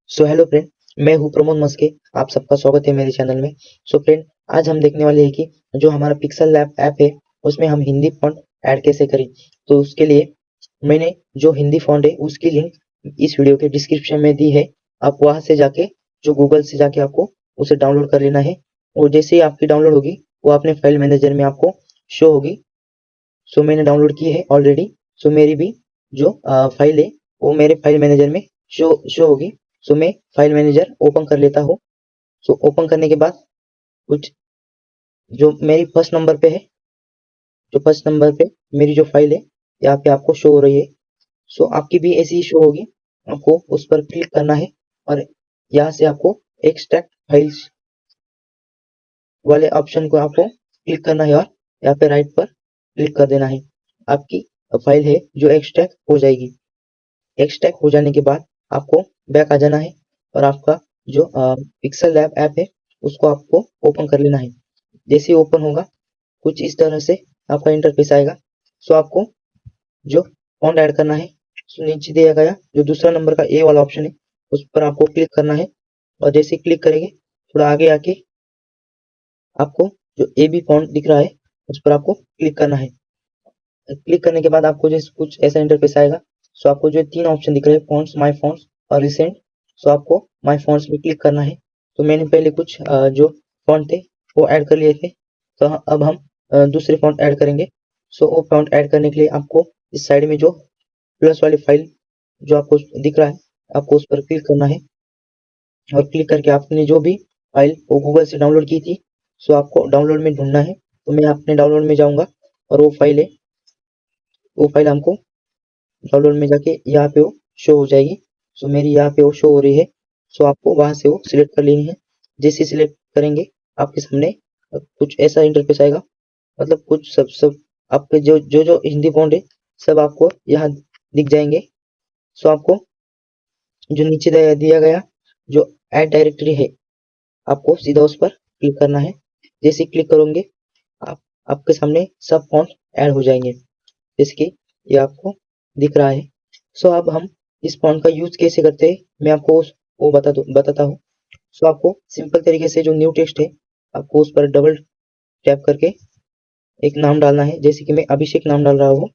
So hello friend, मैं हूं प्रमोद मस्के। आप सबका स्वागत है मेरे चैनल में। सो फ्रेंड, आज हम देखने वाले हैं कि जो हमारा पिक्सल लैब ऐप है उसमें हम हिंदी फॉन्ट ऐड कैसे करें। तो उसके लिए मैंने जो हिंदी फॉन्ट है उसकी लिंक इस वीडियो के डिस्क्रिप्शन में दी है। आप वहां से जाके जो गूगल से जाके आपको उसे डाउनलोड कर लेना है और जैसे ही आपकी डाउनलोड होगी वो अपने फाइल मैनेजर में आपको शो होगी। सो मैंने डाउनलोड की है ऑलरेडी। सो मेरी भी जो फाइल है वो मेरे फाइल मैनेजर में शो होगी। सो मैं फाइल मैनेजर ओपन कर लेता हूँ। सो ओपन करने के बाद कुछ जो मेरी फर्स्ट नंबर पे है, जो फर्स्ट नंबर पे मेरी जो फाइल है यहाँ पे आपको शो हो रही है। सो आपकी भी ऐसी ही शो होगी। आपको उस पर क्लिक करना है और यहाँ से आपको एक्सट्रैक्ट फाइल्स वाले ऑप्शन को आपको क्लिक करना है और यहाँ पे राइट पर क्लिक कर देना है। आपकी फाइल है जो एक्सट्रैक्ट हो जाएगी। एक्सट्रैक्ट हो जाने के बाद आपको बैक आ जाना है और आपका जो पिक्सल लैब ऐप है उसको आपको ओपन कर लेना है। जैसे ही ओपन होगा कुछ इस तरह से आपका इंटरफेस आएगा। सो आपको जो फॉन्ट ऐड करना है, सो नीचे दिया गया जो दूसरा नंबर का ए वाला ऑप्शन है उस पर आपको क्लिक करना है और जैसे ही क्लिक करेंगे थोड़ा आगे आके आपको जो ए बी फॉन्ट दिख रहा है उस पर आपको क्लिक करना है। क्लिक करने के बाद आपको जैसे कुछ ऐसा इंटरफेस आएगा। सो आपको जो तीन ऑप्शन दिख रहे हैं, फॉन्ट्स, माय फॉन्ट्स और रिसेंट। सो आपको माय फॉन्ट्स में क्लिक करना है। तो मैंने पहले कुछ जो फॉन्ट थे वो ऐड कर लिए थे। तो अब हम दूसरे फॉन्ट ऐड करेंगे। सो वो फॉन्ट ऐड करने के लिए आपको इस साइड में जो प्लस वाली फाइल जो आपको दिख रहा है आपको उस पर क्लिक करना है और क्लिक करके आपने जो भी फाइल वो गूगल से डाउनलोड की थी सो आपको डाउनलोड में ढूंढना है। तो मैं अपने डाउनलोड में जाऊंगा और वो फाइल हमको डाउनलोड में जाके यहाँ पे वो शो हो जाएगी। सो मेरी यहाँ पे वो शो हो रही है। सो आपको वहां से वो सिलेक्ट कर लेनी है। जैसे सिलेक्ट करेंगे आपके सामने कुछ ऐसा इंटरफेस आएगा। मतलब कुछ सब सब आपके जो हिंदी फॉन्ट है सब आपको यहाँ दिख जाएंगे। सो आपको जो नीचे दिया गया जो ऐड डायरेक्टरी है आपको सीधा उस पर क्लिक करना है। जैसे क्लिक करोगे आप आपके सामने सब फॉन्ट ऐड हो जाएंगे जैसे कि ये आपको दिख रहा है। सो अब हम इस फॉन्ट का यूज कैसे करते हैं मैं आपको वो बताता हूँ। सो आपको सिंपल तरीके से जो न्यू टेक्स्ट है आपको उस पर डबल टैप करके एक नाम डालना है। जैसे कि मैं अभिषेक नाम डाल रहा हूँ।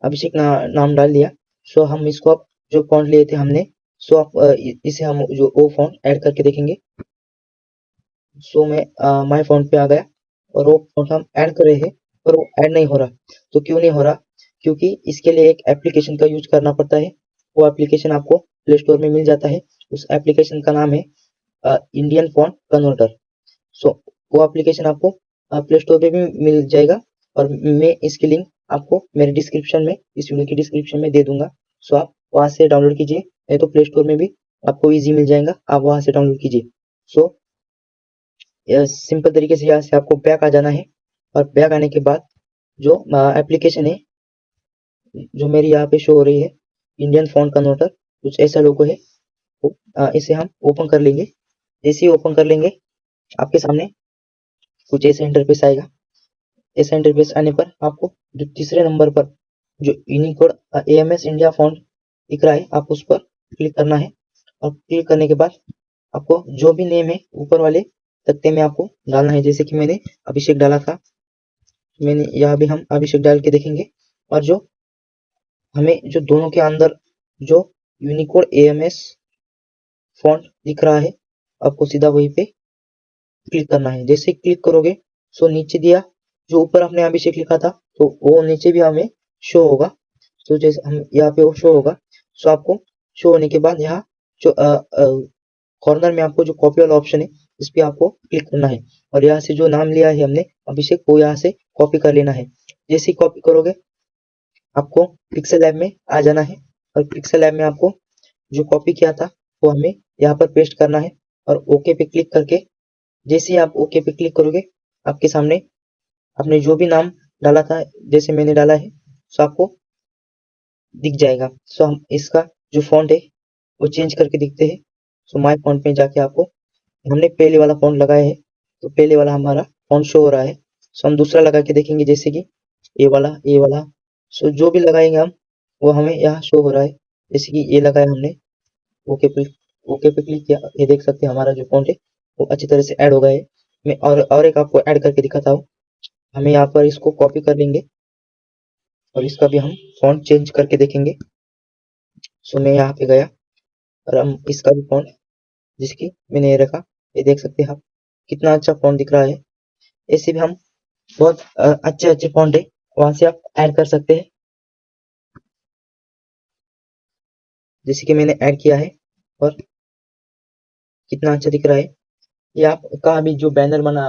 अभिषेक नाम डाल दिया। सो हम इसको अब जो फॉन्ट लिए थे हमने, सो आप इसे हम जो वो फॉन्ट ऐड करके देखेंगे। सो मैं माय फॉन्ट पे आ गया और वो फॉन्ट हम ऐड कर रहे हैं पर वो ऐड नहीं हो रहा। तो क्यों नहीं हो रहा? क्योंकि इसके लिए एक एप्लीकेशन का यूज करना पड़ता है। वो एप्लीकेशन आपको प्ले स्टोर में मिल जाता है। उस एप्लीकेशन का नाम है इंडियन फॉन्ट कन्वर्टर। सो वो एप्लीकेशन आपको प्ले स्टोर पे भी मिल जाएगा और मैं इसकी लिंक आपको मेरे डिस्क्रिप्शन में इस वीडियो की डिस्क्रिप्शन में दे दूंगा। सो आप वहां से डाउनलोड कीजिए, नहीं तो प्ले स्टोर में भी आपको इजी मिल जाएगा, आप वहां से डाउनलोड कीजिए। सो सिंपल तरीके से यहाँ से आपको बैक आ जाना है और बैक आने के बाद जो एप्लीकेशन है जो मेरी यहाँ पे शो हो रही है इंडियन फॉन्ट कन्वर्टर, कुछ ऐसा लोगो है। तो इसे हम ओपन कर लेंगे। जैसे ही ओपन कर लेंगे आपके सामने कुछ ऐसा इंटरफेस आएगा। ऐसा इंटरफेस आने पर आपको जो तीसरे नंबर पर जो यूनिकोड AMS इंडिया फॉन्ट दिख रहा है आप उस पर क्लिक करना है और क्लिक करने के बाद आपको जो भी नेम है ऊपर वाले तख्ते में आपको डालना है। जैसे कि मैंने अभिषेक डाला था, मैंने यहाँ भी हम अभिषेक डाल के देखेंगे और जो हमें जो दोनों के अंदर जो यूनिकोड AMS फॉन्ट दिख रहा है आपको सीधा वहीं पे क्लिक करना है। जैसे क्लिक करोगे सो नीचे दिया जो ऊपर आपने अभिषेक लिखा था तो वो नीचे भी हमें शो होगा। तो जैसे हम यहाँ पे वो शो होगा। सो आपको शो होने के बाद यहाँ जो कॉर्नर में आपको जो कॉपी वाला ऑप्शन है इस पे आपको क्लिक करना है और यहाँ से जो नाम लिया है हमने अभिषेक वो यहाँ से कॉपी कर लेना है। जैसे ही कॉपी करोगे आपको पिक्सल लैब में आ जाना है और पिक्सल लैब में आपको जो कॉपी किया था वो हमें यहाँ पर पेस्ट करना है और ओके पे क्लिक करके जैसे ही आप ओके पे क्लिक करोगे आपके सामने आपने जो भी नाम डाला था जैसे मैंने डाला है सो आपको दिख जाएगा। सो हम इसका जो फॉन्ट है वो चेंज करके दिखते हैं। सो माय फॉन्ट में जाके आपको हमने पहले वाला फॉन्ट लगाया है तो पहले वाला हमारा फॉन्ट शो हो रहा है। सो हम दूसरा लगा के देखेंगे जैसे कि ये वाला। सो जो भी लगाएंगे हम वो हमें यहाँ शो हो रहा है। जैसे कि ये लगाया हमने, ओके पे क्लिक किया, ये देख सकते हैं हमारा जो फॉन्ट है वो अच्छी तरह से ऐड हो गया है। मैं और एक आपको ऐड करके दिखाता हूँ। हमें यहाँ पर इसको कॉपी कर लेंगे और इसका भी हम फॉन्ट चेंज करके देखेंगे। सो मैं यहाँ पे गया और हम इसका भी फॉन्ट, जिसकी मैंने ये रखा, ये देख सकते हैं आप कितना अच्छा फॉन्ट दिख रहा है। ऐसे भी हम बहुत अच्छे अच्छे फॉन्ट है, वहां से आप ऐड कर सकते हैं। जैसे कि मैंने ऐड किया है और कितना अच्छा दिख रहा है। ये आपका अभी जो बैनर बना,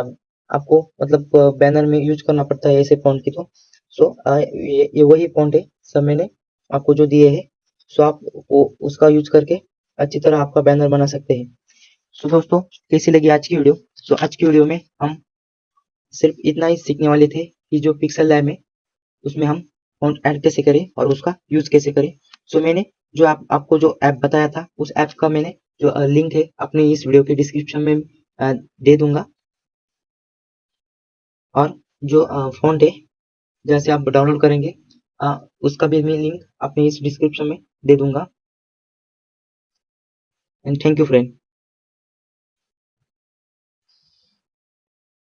आपको मतलब बैनर में यूज करना पड़ता है ऐसे फॉन्ट की, तो सो ये वही फॉन्ट है, सब मैंने आपको जो दिए हैं। सो आप वो उसका यूज करके अच्छी तरह आपका बैनर बना सकते हैं। सो दोस्तों, कैसी लगी आज की वीडियो? सो आज की वीडियो में हम सिर्फ इतना ही सीखने वाले थे कि जो पिक्सल लैब है उसमें हम फॉन्ट ऐड कैसे करें और उसका यूज कैसे करें। सो मैंने जो आपको जो ऐप बताया था, उस ऐप का मैंने जो लिंक है अपने इस वीडियो के डिस्क्रिप्शन में दे दूंगा। और जो फॉन्ट है जहाँ से आप डाउनलोड करेंगे, उसका भी मैं लिंक अपने इस डिस्क्रिप्शन में दे दूंगा। And thank you friend.